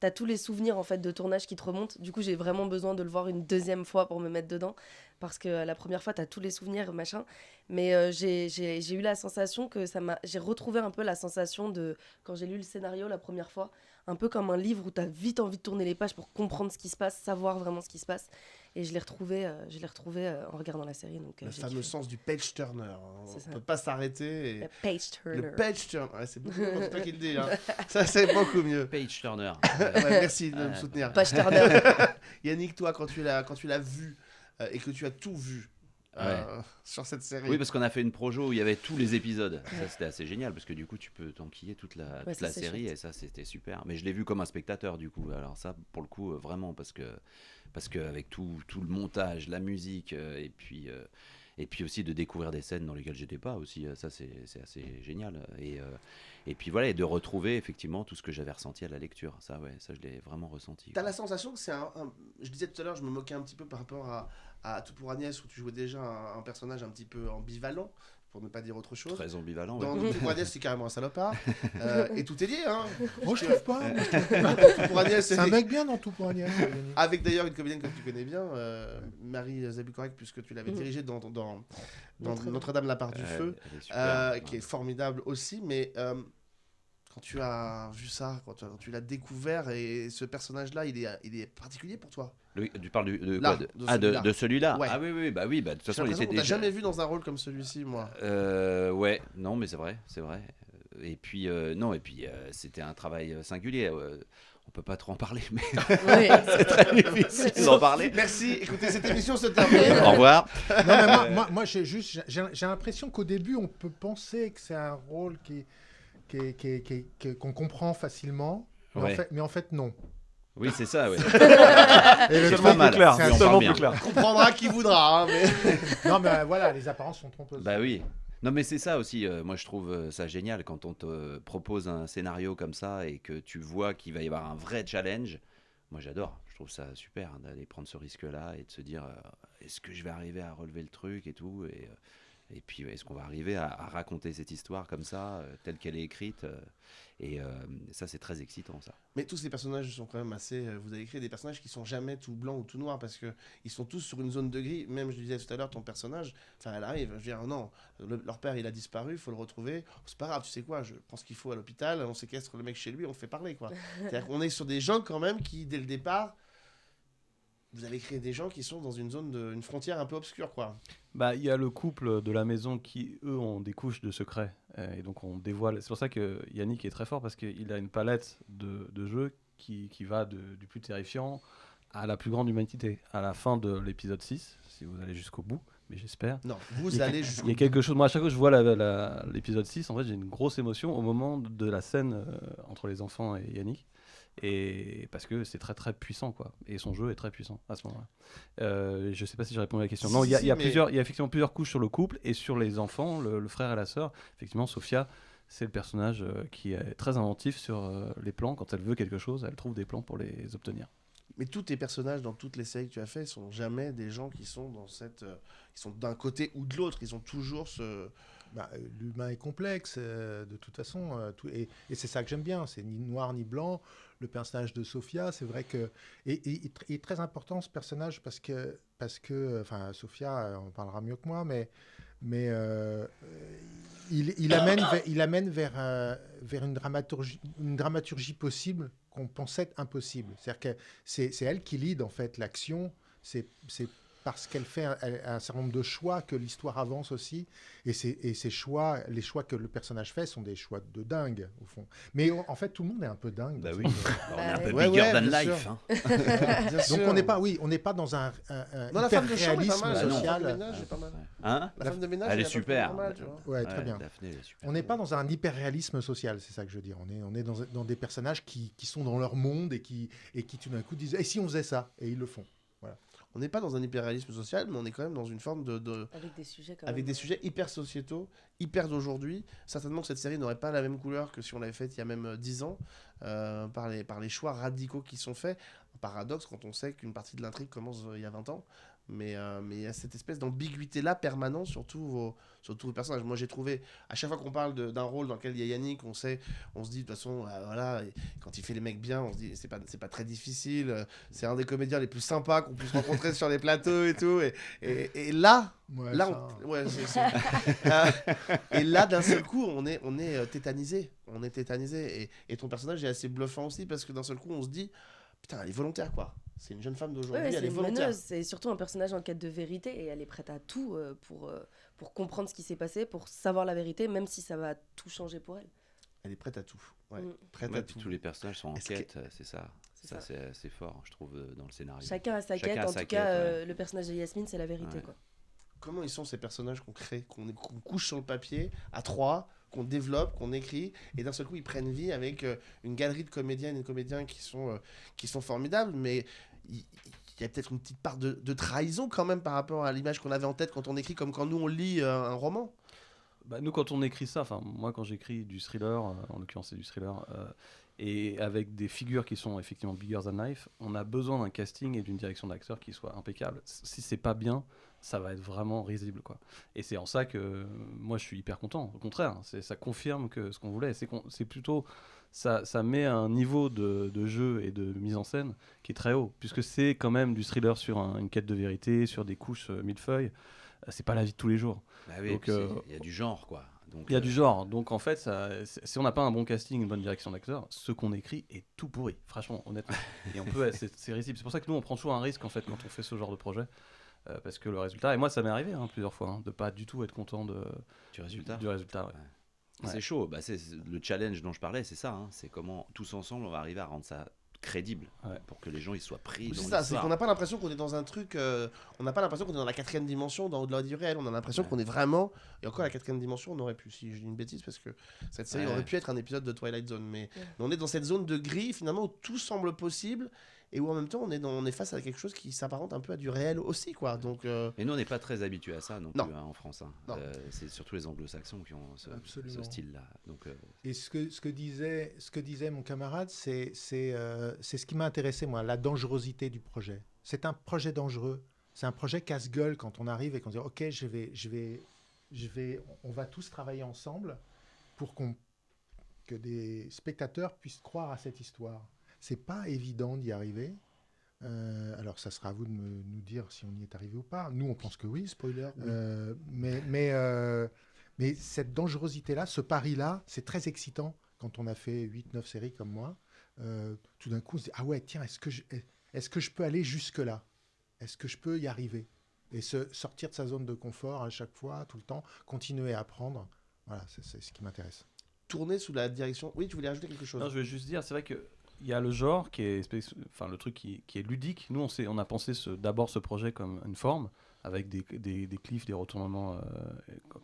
t'as tous les souvenirs en fait de tournage qui te remontent. Du coup, j'ai vraiment besoin de le voir une deuxième fois pour me mettre dedans. Parce que la première fois, t'as tous les souvenirs, machin. Mais j'ai eu la sensation que j'ai retrouvé un peu la sensation de quand j'ai lu le scénario la première fois, un peu comme un livre où t'as vite envie de tourner les pages pour comprendre ce qui se passe, savoir vraiment ce qui se passe. Et je l'ai retrouvé en regardant la série. Donc, le fameux sens du page turner. On ne peut pas s'arrêter. Le page turner. Le page turner. Ouais, c'est beaucoup mieux, c'est toi qui le dis. Hein. Ça, c'est beaucoup mieux. Page turner. Merci de me soutenir. Page turner. Yannick, toi, quand tu l'as vu et que tu as tout vu sur cette série. Oui, parce qu'on a fait une projo où il y avait tous les épisodes. Ça, c'était assez génial parce que du coup, tu peux t'enquiller toute la série chouette. Et ça, c'était super. Mais je l'ai vu comme un spectateur du coup. Alors ça, pour le coup, vraiment parce que avec tout le montage, la musique et puis aussi de découvrir des scènes dans lesquelles j'étais pas aussi, ça c'est assez génial. Et puis voilà, et de retrouver effectivement tout ce que j'avais ressenti à la lecture. Ça je l'ai vraiment ressenti. T'as la sensation que c'est je disais tout à l'heure, je me moquais un petit peu par rapport à Tout pour Agnès, où tu jouais déjà un personnage un petit peu ambivalent, pour ne pas dire autre chose. Très ambivalent. Dans Tout pour Agnès, c'est carrément un salopard. Et tout est lié, hein. Moi, je trouve pas. Tout pour Agnès, c'est un mec bien dans Tout pour Agnès. Avec d'ailleurs une comédienne que tu connais bien, Marie Zabukorek, puisque tu l'avais dirigée dans Notre-Dame la part du feu, qui est formidable aussi. Mais quand tu as vu ça, quand tu l'as découvert, et ce personnage-là, il est particulier pour toi. Tu parles de celui-là. Ouais. Ah oui, de toute façon, il était déjà... jamais vu dans un rôle comme celui-ci, moi. Ouais, non, mais c'est vrai. et puis c'était un travail singulier. On peut pas trop en parler, mais c'est très difficile d'en parler. Merci. Écoutez, cette émission se termine. Au revoir. Non, mais moi j'ai l'impression qu'au début, on peut penser que c'est un rôle qu'on comprend facilement, mais en fait, non. Oui, c'est ça, oui. C'est pas mal. Clair. C'est tellement plus clair. On comprendra qui voudra. Hein, mais... Non, mais voilà, les apparences sont trompeuses. Bah oui. Non, mais c'est ça aussi. Moi, je trouve ça génial quand on te propose un scénario comme ça et que tu vois qu'il va y avoir un vrai challenge. Moi, j'adore. Je trouve ça super d'aller prendre ce risque-là et de se dire est-ce que je vais arriver à relever le truc et tout. Et puis, est-ce qu'on va arriver à raconter cette histoire comme ça, telle qu'elle est écrite et ça, c'est très excitant, ça. Mais tous ces personnages sont quand même assez... vous avez créé des personnages qui sont jamais tout blancs ou tout noirs, parce qu'ils sont tous sur une zone de gris. Même, je disais tout à l'heure, ton personnage, elle arrive, je veux dire, non, leur père, il a disparu, il faut le retrouver. C'est pas grave, tu sais quoi, je pense qu'il faut à l'hôpital, on séquestre le mec chez lui, on le fait parler, quoi. C'est-à-dire qu'on est sur des gens, quand même, qui, dès le départ... Vous avez créé des gens qui sont dans une zone une frontière un peu obscure, quoi. Bah, il y a le couple de la maison qui, eux, ont des couches de secrets. Et donc, on dévoile. C'est pour ça que Yannick est très fort, parce qu'il a une palette de jeux qui va du plus terrifiant à la plus grande humanité. À la fin de l'épisode 6, si vous allez jusqu'au bout, mais j'espère. Non, vous allez jusqu'au bout. Il y a quelque chose. Moi, à chaque fois que je vois l'épisode 6, en fait, j'ai une grosse émotion au moment de la scène entre les enfants et Yannick. Et parce que c'est très très puissant, quoi. Et son jeu est très puissant à ce moment-là. Je sais pas si j'ai répondu à la question. Non, il y a effectivement plusieurs couches sur le couple et sur les enfants, le frère et la sœur. Effectivement, Sophia, c'est le personnage qui est très inventif sur les plans. Quand elle veut quelque chose, elle trouve des plans pour les obtenir. Mais tous tes personnages dans toutes les séries que tu as fait sont jamais des gens qui sont dans cette, qui sont d'un côté ou de l'autre. Ils ont toujours ce... l'humain est complexe, de toute façon, et c'est ça que j'aime bien, c'est ni noir ni blanc. Le personnage de Sophia, c'est vrai que il est très important, ce personnage, parce que enfin, Sophia, on parlera mieux que moi, mais il amène vers une dramaturgie possible qu'on pensait impossible. C'est-à-dire que c'est elle qui lead, en fait, l'action. C'est parce qu'elle fait un certain nombre de choix que l'histoire avance aussi. Et ces choix, les choix que le personnage fait sont des choix de dingue, au fond. Mais en fait, tout le monde est un peu dingue. Bah oui, on est un peu bigger than life. Hein. Donc on n'est pas dans un non, la femme de chambre réalisme est pas mal, social. La femme de ménage est pas mal. Hein, la femme de ménage, elle est super. Ouais, très bien. Daphné, elle est super. On n'est pas dans un hyper-réalisme social, c'est ça que je veux dire. On est dans des personnages qui sont dans leur monde et qui tout d'un coup disent « Et si on faisait ça ?» Et ils le font. Voilà. On n'est pas dans un hyper-réalisme social, mais on est quand même dans une forme avec des sujets avec des sujets hyper sociétaux, hyper d'aujourd'hui. Certainement que cette série n'aurait pas la même couleur que si on l'avait faite il y a même 10 ans, par les choix radicaux qui sont faits. Un paradoxe quand on sait qu'une partie de l'intrigue commence il y a 20 ans. Mais il y a cette espèce d'ambiguïté-là permanente sur tous vos personnages. Moi, j'ai trouvé, à chaque fois qu'on parle d'un rôle dans lequel il y a Yannick, on se dit, de toute façon, voilà, quand il fait les mecs bien, on se dit, c'est pas très difficile, c'est un des comédiens les plus sympas qu'on puisse rencontrer sur les plateaux et tout. Et là, et là, d'un seul coup, on est tétanisé. On est tétanisé. Et ton personnage est assez bluffant aussi, parce que d'un seul coup, on se dit, putain, elle est volontaire, quoi. C'est une jeune femme d'aujourd'hui, elle est volontaire. C'est surtout un personnage en quête de vérité et elle est prête à tout pour comprendre ce qui s'est passé, pour savoir la vérité, même si ça va tout changer pour elle. Elle est prête à tout. Ouais, prête à tout. Tous les personnages sont en quête, c'est ça. Ça, c'est fort, je trouve, dans le scénario. Chacun a sa quête. En tout cas, le personnage de Yasmine, c'est la vérité. Quoi. Comment ils sont ces personnages qu'on crée, qu'on couche sur le papier à 3, qu'on développe, qu'on écrit, et d'un seul coup ils prennent vie avec une galerie de comédiennes et de comédiens qui sont formidables, mais il y a peut-être une petite part de trahison quand même par rapport à l'image qu'on avait en tête quand on écrit, comme quand nous on lit un roman. Bah, nous, quand on écrit ça, moi quand j'écris du thriller, en l'occurrence c'est du thriller, et avec des figures qui sont effectivement bigger than life, on a besoin d'un casting et d'une direction d'acteurs qui soit impeccable. Si c'est pas bien, ça va être vraiment risible, quoi. Et c'est en ça que moi je suis hyper content. Au contraire, ça confirme que ce qu'on voulait. C'est plutôt ça met un niveau de jeu et de mise en scène qui est très haut, puisque c'est quand même du thriller sur une quête de vérité, sur des couches millefeuilles. C'est pas la vie de tous les jours. Bah oui, donc il y a du genre, quoi. Il y a du genre. Donc en fait, si on n'a pas un bon casting, une bonne direction d'acteur, ce qu'on écrit est tout pourri, franchement, honnêtement. Et c'est risible. C'est pour ça que nous on prend toujours un risque en fait quand on fait ce genre de projet. Parce que le résultat, et moi ça m'est arrivé plusieurs fois, de pas du tout être content du résultat. Ouais. C'est chaud. Bah, c'est le challenge dont je parlais, c'est ça. C'est comment tous ensemble on va arriver à rendre ça crédible pour que les gens ils soient pris dans c'est ça, l'histoire. c'est qu'on n'a pas l'impression qu'on est dans un truc, on n'a pas l'impression qu'on est dans la 4e dimension, dans au-delà du réel, on a l'impression qu'on est vraiment, et encore la 4e dimension, on aurait pu, si je dis une bêtise, parce que cette série aurait pu être un épisode de Twilight Zone, mais on est dans cette zone de gris finalement où tout semble possible, et où en même temps on est face à quelque chose qui s'apparente un peu à du réel aussi, quoi. Donc, Et nous on n'est pas très habitués à ça non plus en France. C'est surtout les anglo-saxons qui ont ce style-là. Donc, Et ce que disait mon camarade, c'est ce qui m'a intéressé, moi, la dangerosité du projet. C'est un projet dangereux. C'est un projet casse-gueule quand on arrive et qu'on dit ok, on va tous travailler ensemble pour que des spectateurs puissent croire à cette histoire. C'est pas évident d'y arriver. Alors, ça sera à vous de nous dire si on y est arrivé ou pas. Nous, on pense que oui. Spoiler. Mais cette dangerosité-là, ce pari-là, c'est très excitant quand on a fait 8-9 séries comme moi. Tout d'un coup, on se dit ah ouais, tiens, est-ce que je peux aller jusque-là ? Est-ce que je peux y arriver ? Et sortir de sa zone de confort à chaque fois, tout le temps, continuer à apprendre. Voilà, c'est ce qui m'intéresse. Tourner sous la direction. Oui, tu voulais ajouter quelque chose ? Non, je voulais juste dire, c'est vrai que il y a le genre qui est, le truc qui est ludique. Nous, on a pensé d'abord ce projet comme une forme, avec des cliffs, des retournements,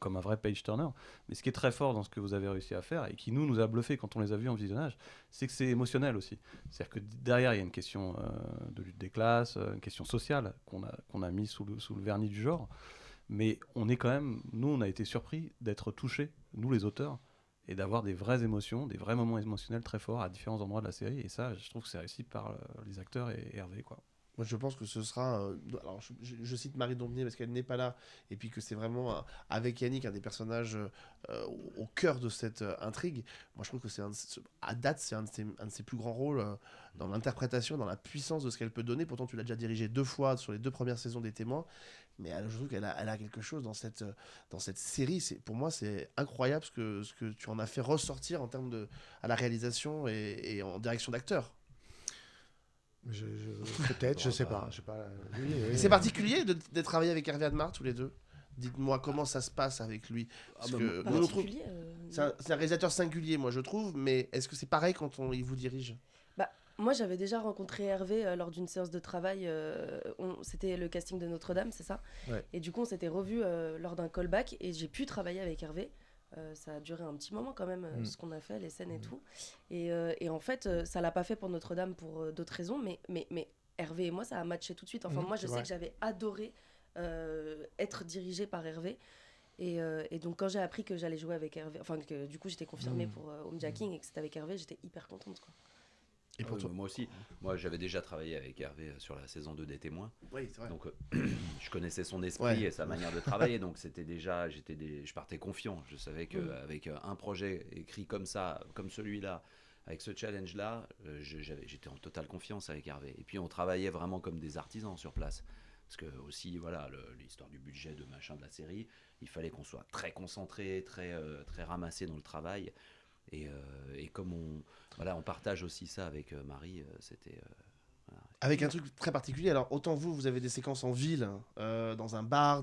comme un vrai page turner. Mais ce qui est très fort dans ce que vous avez réussi à faire, et qui nous a bluffé quand on les a vus en visionnage, c'est que c'est émotionnel aussi. C'est-à-dire que derrière, il y a une question de lutte des classes, une question sociale qu'on a mis sous le vernis du genre. Mais on est quand même, nous, on a été surpris d'être touchés, nous les auteurs, et d'avoir des vraies émotions, des vrais moments émotionnels très forts à différents endroits de la série. Et ça, je trouve que c'est réussi par les acteurs et Hervé, quoi. Moi, je pense que ce sera... alors, je cite Marie Dombenier parce qu'elle n'est pas là, et puis que c'est vraiment, avec Yannick, un des personnages au cœur de cette intrigue. Moi, je trouve que à date, c'est un de ses plus grands rôles dans l'interprétation, dans la puissance de ce qu'elle peut donner. Pourtant, tu l'as déjà dirigé 2 fois sur les 2 premières saisons des Témoins. Mais je trouve qu'elle a quelque chose dans cette série. Pour moi, c'est incroyable ce que tu en as fait ressortir en termes à la réalisation et en direction d'acteur. Peut-être, je sais pas. Oui. C'est particulier de travailler avec Hervé Admar tous les deux. Dites-moi comment ça se passe avec lui. Parce que c'est un réalisateur singulier, moi je trouve. Mais est-ce que c'est pareil quand il vous dirige ? Moi, j'avais déjà rencontré Hervé lors d'une séance de travail. C'était le casting de Notre-Dame, c'est ça ? Ouais. Et du coup, on s'était revus lors d'un callback et j'ai pu travailler avec Hervé. Ça a duré un petit moment quand même, ce qu'on a fait, les scènes et tout. Et en fait, ça l'a pas fait pour Notre-Dame pour d'autres raisons, mais Hervé et moi, ça a matché tout de suite. Enfin, moi, je sais que j'avais adoré être dirigée par Hervé. Et donc, quand j'ai appris que j'allais jouer avec Hervé, enfin, que du coup, j'étais confirmée pour Homejacking et que c'était avec Hervé, j'étais hyper contente, quoi. Et pour toi ? Moi aussi. Moi, j'avais déjà travaillé avec Hervé sur la saison 2 des Témoins. Oui, c'est vrai. Donc, je connaissais son esprit et sa manière de travailler. Donc, c'était déjà, je partais confiant. Je savais qu'avec un projet écrit comme ça, comme celui-là, avec ce challenge-là, j'étais en totale confiance avec Hervé. Et puis, on travaillait vraiment comme des artisans sur place. Parce que aussi, voilà, l'histoire du budget de la série, il fallait qu'on soit très concentré, très ramassé dans le travail. Et comme on partage aussi ça avec Marie, c'était... Avec un truc très particulier. Alors, autant vous avez des séquences en ville, dans un bar,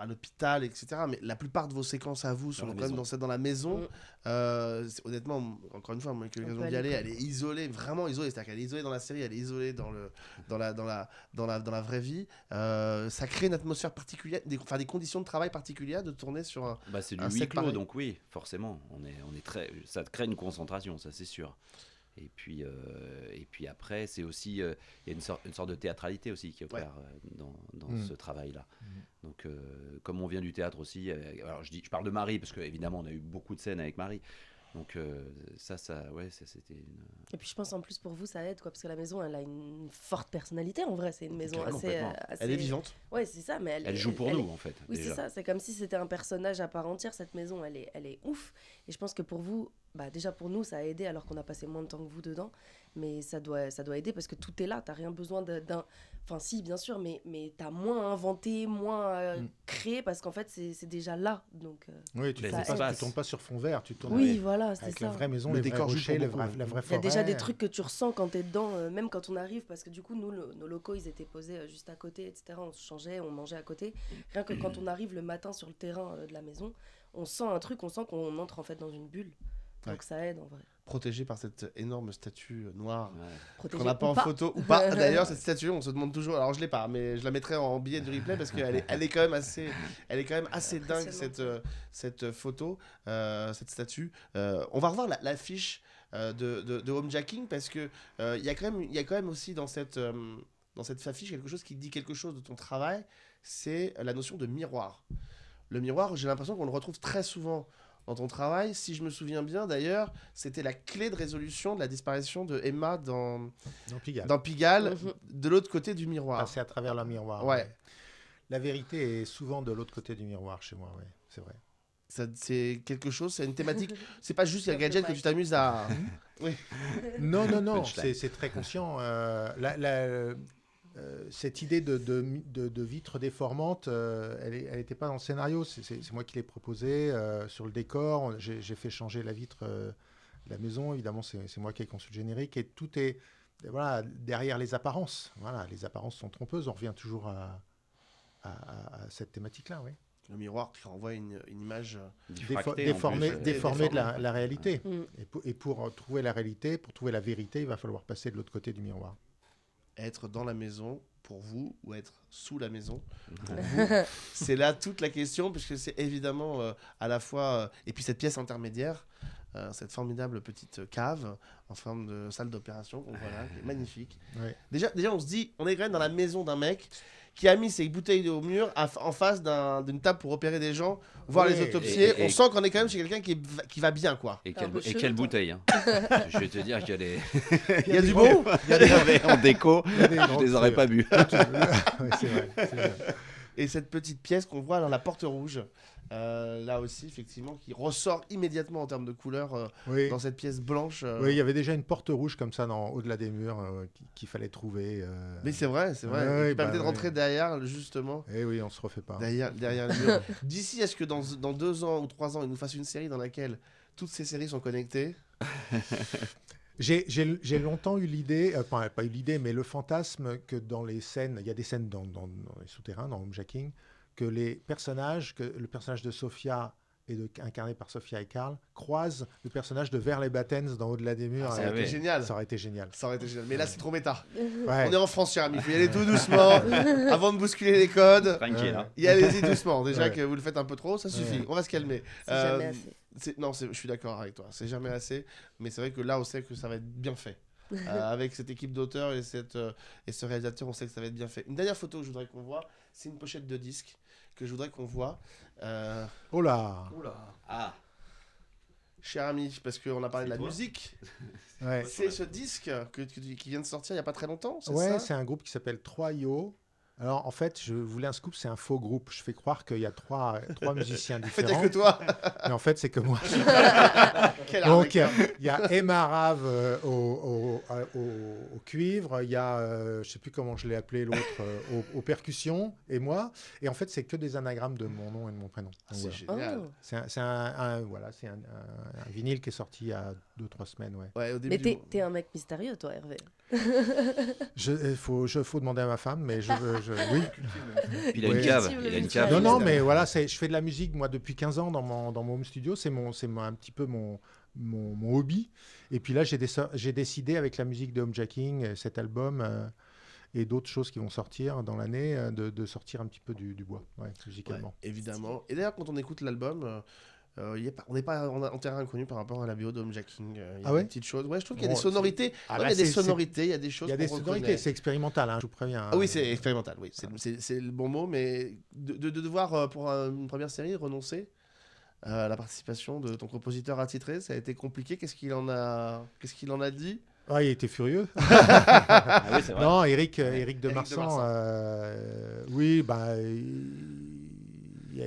à l'hôpital, etc. Mais la plupart de vos séquences à vous sont quand même dans la maison. Honnêtement, encore une fois, moi, j'ai eu l'occasion d'y aller, elle est isolée, vraiment isolée. C'est-à-dire qu'elle est isolée dans la série, elle est isolée dans la vraie vie. Ça crée une atmosphère particulière, des conditions de travail particulières de tourner sur un c'est du huis clos, donc oui, forcément. Ça te crée une concentration, ça c'est sûr. Et puis après, c'est aussi, il y a une sorte de théâtralité aussi qui opère dans ce travail-là. Donc, comme on vient du théâtre aussi, alors je parle de Marie parce qu'évidemment, on a eu beaucoup de scènes avec Marie. Donc c'était une... Et puis je pense en plus pour vous ça aide, quoi, parce que la maison elle a une forte personnalité en vrai, c'est une maison assez... Elle est vivante. Ouais, c'est ça, mais elle joue pour nous en fait. Oui, c'est ça, c'est comme si c'était un personnage à part entière, cette maison elle est ouf. Et je pense que pour vous, déjà pour nous ça a aidé alors qu'on a passé moins de temps que vous dedans, mais ça doit aider parce que tout est là, t'as rien besoin d'un... Enfin si bien sûr, mais t'as moins inventé, moins créé parce qu'en fait c'est déjà là. Donc, oui, tu tournes pas sur fond vert, tu tournes voilà, c'est avec ça. la vraie maison, les vrais rochers, la vraie forêt. Il y a déjà des trucs que tu ressens quand t'es dedans, même quand on arrive, parce que du coup nous nos locaux ils étaient posés juste à côté, etc. On se changeait, on mangeait à côté. Rien que quand on arrive le matin sur le terrain de la maison, on sent un truc, on sent qu'on entre en fait dans une bulle. Donc Ouais. ça aide en vrai. Protégé par cette énorme statue noire Protégé qu'on n'a pas ou en pas. photo ou pas. D'ailleurs, cette statue, on se demande toujours. Alors, je l'ai pas, mais je la mettrai en billet du replay parce qu'elle est, elle est quand même assez, dingue cette photo, cette statue. On va revoir l'affiche de Homejacking parce que il y a quand même aussi dans cette affiche quelque chose qui dit quelque chose de ton travail. C'est la notion de miroir. Le miroir, j'ai l'impression qu'on le retrouve très souvent dans ton travail. Si je me souviens bien, d'ailleurs, c'était la clé de résolution de la disparition de Emma dans Pigalle, de l'autre côté du miroir. Passer à travers le miroir. Ouais. La vérité est souvent de l'autre côté du miroir chez moi, ouais, c'est vrai. C'est quelque chose, c'est une thématique. C'est pas juste un gadget que tu t'amuses à. Oui. Non, c'est très conscient. Cette idée de vitre déformante, elle n'était pas dans le scénario. C'est moi qui l'ai proposé sur le décor. J'ai fait changer la vitre de la maison. Évidemment, c'est moi qui ai conçu le générique. Et tout est derrière les apparences. Voilà, les apparences sont trompeuses. On revient toujours à cette thématique-là. Oui. Le miroir qui renvoie une image déformée de la réalité. Et pour trouver la réalité, pour trouver la vérité, il va falloir passer de l'autre côté du miroir. Être dans la maison pour vous ou être sous la maison pour vous, c'est là toute la question, puisque c'est évidemment à la fois et puis cette pièce intermédiaire, cette formidable petite cave en forme de salle d'opération, qui est magnifique. Ouais. Déjà on se dit, on est quand même dans la maison d'un mec qui a mis ses bouteilles au mur en face d'une table pour opérer des gens, voir les autopsies. On sent qu'on est quand même chez quelqu'un qui va bien, quoi. Et quelle bouteille, hein. Je vais te dire qu'il y a des... Il y a du bon. Il y avait en déco, je les aurais pas bu. Ouais, c'est vrai. Et cette petite pièce qu'on voit dans la porte rouge, là aussi, effectivement, qui ressort immédiatement en termes de couleur dans cette pièce blanche. Oui, il y avait déjà une porte rouge comme ça au-delà des murs qu'il fallait trouver. Mais c'est vrai. Ouais, qui permettait de rentrer derrière, justement. Eh oui, on se refait pas. Derrière le mur. D'ici, est-ce que dans 2 ans ou 3 ans, ils nous fassent une série dans laquelle toutes ces séries sont connectées? J'ai longtemps eu l'idée, pas eu l'idée, mais le fantasme que dans les scènes, il y a des scènes dans les souterrains, dans Homejacking, que le personnage de Sophia incarné par Sophia et Karl croise le personnage de Verle et Battens dans Au-delà des murs. Ça aurait été génial. Ça aurait été génial. Mais là, c'est trop méta. Ouais. On est en France, cher ami. Il faut y aller tout doucement avant de bousculer les codes. Tranquille. Hein. Y allez-y doucement. Déjà que vous le faites un peu trop, ça suffit. On va se calmer. C'est jamais assez. Je suis d'accord avec toi. C'est jamais assez. Mais c'est vrai que là, on sait que ça va être bien fait. Avec cette équipe d'auteurs et ce réalisateur, on sait que ça va être bien fait. Une dernière photo que je voudrais qu'on voit, c'est une pochette de disque que je voudrais qu'on voit. Oh là. Ah. Cher ami, parce qu'on a parlé de la musique. Ouais. C'est ce disque qui vient de sortir il n'y a pas très longtemps, c'est Ouais, ça? c'est un groupe qui s'appelle 3IO. Alors, en fait, je voulais un scoop, c'est un faux groupe. Je fais croire qu'il y a trois musiciens différents. En fait, il n'y a que toi. Mais en fait, c'est que moi. Quelle Donc, il y a Emma Rave au cuivre, il y a, je ne sais plus comment je l'ai appelé, l'autre, aux percussions, et moi. Et en fait, c'est que des anagrammes de mon nom et de mon prénom. Donc, C'est voilà. génial. C'est un vinyle qui est sorti il y a 2-3 semaines. Ouais. Au début Mais t'es un mec mystérieux, toi, Hervé. Il faut demander à ma femme, mais oui. Il a une cave. Il a une cave. Non, mais voilà, je fais de la musique, moi, depuis 15 ans dans mon home studio. C'est un petit peu mon hobby. Et puis là, j'ai décidé, avec la musique de Homejacking, cet album et d'autres choses qui vont sortir dans l'année, de sortir un petit peu du bois, musicalement. Ouais, évidemment. Et d'ailleurs, quand on écoute l'album... on n'est pas en terrain inconnu par rapport à la BO de Homejacking. Il y a des petites choses. Ouais, je trouve qu'il y a des sonorités. Il y a des sonorités, il y a des choses. Il y a des sonorités, c'est expérimental, hein, je vous préviens. Ah oui, c'est expérimental, oui. C'est le bon mot, mais de devoir, pour une première série, renoncer à la participation de ton compositeur attitré, ça a été compliqué. Qu'est-ce qu'il en a dit? Ah, il était furieux. Ah oui, c'est vrai. Non, Eric de Marsan, oui, bah. Il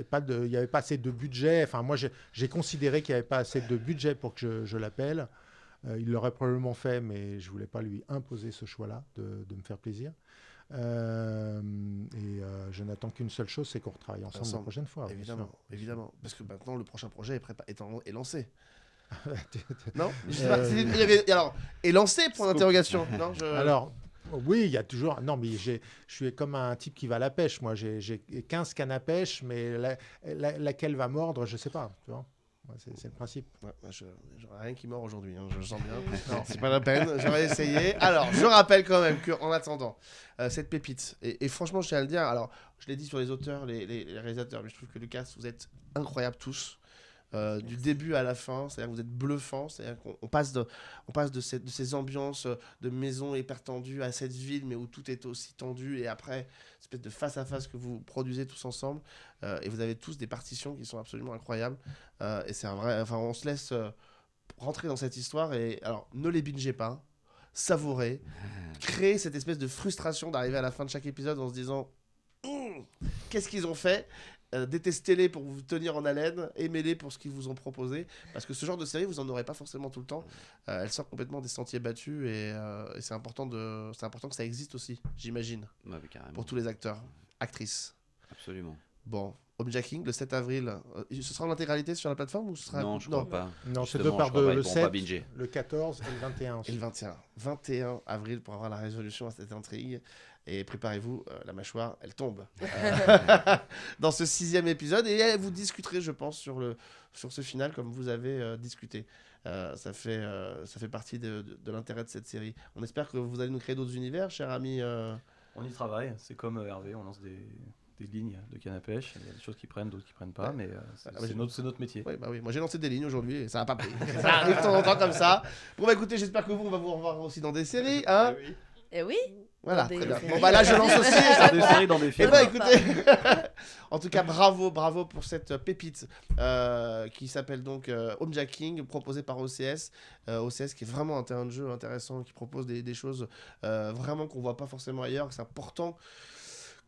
n'y avait pas assez de budget. Enfin, moi, j'ai considéré qu'il n'y avait pas assez de budget pour que je l'appelle. Il l'aurait probablement fait, mais je ne voulais pas lui imposer ce choix-là de me faire plaisir. Je n'attends qu'une seule chose, c'est qu'on retravaille ensemble la prochaine fois. Évidemment. Parce que maintenant, le prochain projet est lancé. Non alors, est lancé, point d'interrogation. Non, Alors, Oui, il y a toujours. Non, mais je suis comme un type qui va à la pêche. Moi, j'ai 15 cannes à pêche, mais laquelle va mordre, je sais pas. Tu vois, c'est le principe. Ouais, j'aurais rien qui mord aujourd'hui, je le sens bien. Non, c'est pas la peine, j'aurais essayé. Alors, je rappelle quand même qu'en attendant, cette pépite, et franchement, je tiens à le dire, alors, je l'ai dit sur les auteurs, les réalisateurs, mais je trouve que le cast, vous êtes incroyables tous. Du début à la fin, c'est-à-dire que vous êtes bluffants, c'est-à-dire qu'on passe de ces ambiances de maisons hyper tendues à cette ville, mais où tout est aussi tendu, et après, espèce de face-à-face que vous produisez tous ensemble, et vous avez tous des partitions qui sont absolument incroyables, et c'est un vrai... Enfin, on se laisse rentrer dans cette histoire, et alors, ne les bingez pas, savourez, créez cette espèce de frustration d'arriver à la fin de chaque épisode en se disant qu'est-ce qu'ils ont fait. Détestez-les pour vous tenir en haleine, aimez-les pour ce qu'ils vous ont proposé, parce que ce genre de série vous en aurez pas forcément tout le temps. Elle sort complètement des sentiers battus, et c'est important que ça existe aussi, j'imagine, pour tous les acteurs, actrices. Absolument. Bon, Homejacking le 7 avril, ce sera en intégralité sur la plateforme ou ce sera... Non, je crois pas. Non, c'est 2 par 2, le 7, le 14 et le 21 aussi. Et le 21 avril pour avoir la résolution à cette intrigue. Et préparez-vous, la mâchoire, elle tombe dans ce 6e épisode. Et vous discuterez, je pense, sur ce final comme vous avez discuté. Ça fait partie de l'intérêt de cette série. On espère que vous allez nous créer d'autres univers, cher ami. On y travaille, c'est comme Hervé, on lance des lignes de canne à pêche. Il y a des choses qui prennent, d'autres qui prennent pas, mais c'est notre métier. Oui, bah oui. Moi j'ai lancé des lignes aujourd'hui et ça n'a pas pris. Ça arrive de temps en temps comme ça. Bon bah écoutez, j'espère que on va vous revoir aussi dans des séries. Hein oui. Et oui. Voilà, très bien. Bon bah là je lance aussi. Dans des séries, dans des films. Et bah écoutez, en tout cas bravo pour cette pépite qui s'appelle donc Homejacking, proposée par OCS. OCS qui est vraiment un terrain de jeu intéressant, qui propose des choses vraiment qu'on voit pas forcément ailleurs, que c'est important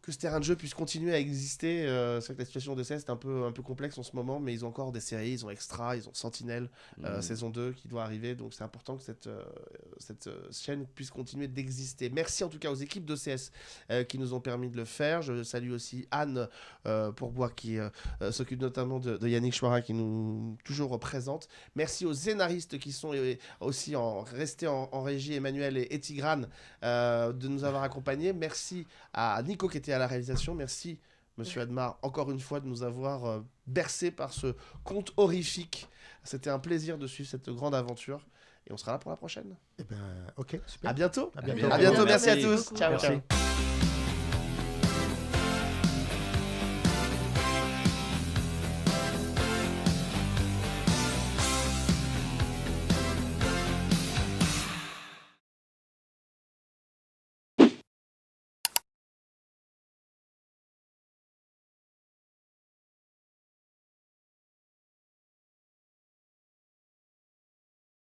que ce terrain de jeu puisse continuer à exister. C'est vrai que la situation de CS est un peu complexe en ce moment, mais ils ont encore des séries, ils ont Extra, ils ont Sentinelle, saison 2 qui doit arriver, donc c'est important que cette chaîne puisse continuer d'exister. Merci en tout cas aux équipes de CS qui nous ont permis de le faire. Je salue aussi Anne Pourbois qui s'occupe notamment de Yannick Chouara qui nous toujours présente. Merci aux scénaristes qui sont aussi restés en régie, Emmanuel et Tigrane, de nous avoir accompagnés. Merci à Nico qui était à la réalisation. Merci Monsieur Admar encore une fois de nous avoir bercé par ce conte horrifique. C'était un plaisir de suivre cette grande aventure et on sera là pour la prochaine. Eh ben, ok, super. À bientôt. À bientôt. À bientôt. Merci à tous. Beaucoup. Ciao. Merci. Ciao.